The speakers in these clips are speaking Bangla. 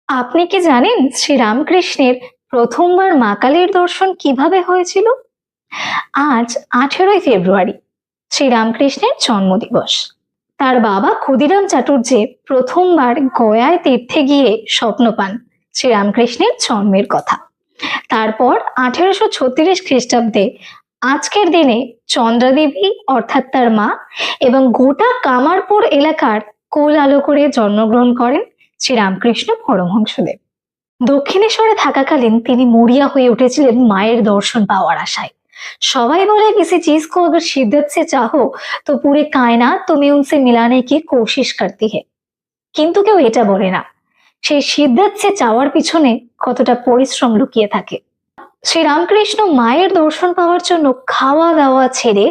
আপনি কি জানেন শ্রীরামকৃষ্ণের প্রথমবার মা কালীর দর্শন কিভাবে হয়েছিল? আজ 18ই ফেব্রুয়ারি শ্রীরামকৃষ্ণের জন্মদিবস। তার বাবা ক্ষুদিরাম চাটুর্যে প্রথমবার গয়ায় তীর্থে গিয়ে স্বপ্ন পান শ্রীরামকৃষ্ণের জন্মের কথা। তারপর 1836 খ্রিস্টাব্দে আজকের দিনে চন্দ্রাদেবী অর্থাৎ তার মা এবং গোটা কামারপুর এলাকার কোল আলো করে জন্মগ্রহণ করেন শ্রীরামকৃষ্ণ পরমহংসদেব। দক্ষিণেশ্বরে থাকাকালীন তিনি মরিয়া হয়ে উঠেছিলেন মায়ের দর্শন পাওয়ার আশায়। সবাই বলে किसी चीज को अगर शिद्दत से चाहो तो पूरे कायनात तुम्हें उनसे मिलाने की कोशिश करती है। কিন্তু কেউ এটা বলে না সেই সিদ্ধাত সে চাওয়ার পিছনে কতটা পরিশ্রম লুকিয়ে থাকে। শ্রীরামকৃষ্ণ মায়ের দর্শন পাওয়ার জন্য খাওয়া দাওয়া ছেড়ে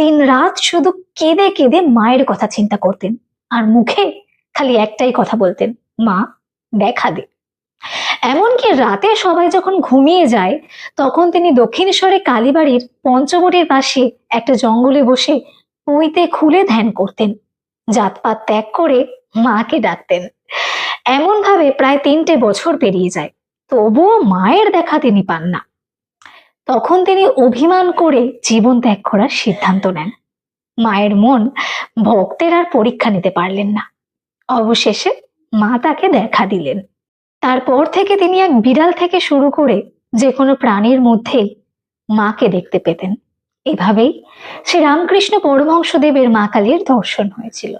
দিন রাত শুধু কেঁদে কেঁদে মায়ের কথা চিন্তা করতেন, আর মুখে খালি একটাই কথা বলতেন, মা দেখা দে। এমনকি রাতে সবাই যখন ঘুমিয়ে যায় তখন তিনি দক্ষিণেশ্বরে কালীবাড়ির পঞ্চবটির পাশে একটা জঙ্গলে বসে পইতে খুলে ধ্যান করতেন, জাতপাত ত্যাগ করে মাকে ডাকতেন। এমন ভাবে প্রায় 3টে বছর পেরিয়ে যায়, তবুও মায়ের দেখা তিনি পান না। তখন তিনি অভিমান করে জীবন ত্যাগ করার সিদ্ধান্ত নেন। মায়ের মন ভক্তের আর পরীক্ষা নিতে পারলেন না। অবশেষে মা তাকে দেখা দিলেন। তারপর থেকে তিনি এক বিড়াল থেকে শুরু করে যে কোনো প্রাণীর মধ্যেই মাকে দেখতে পেতেন। এভাবেই শ্রীরামকৃষ্ণ পরমহংসদেবের মা কালীর দর্শন হয়েছিল।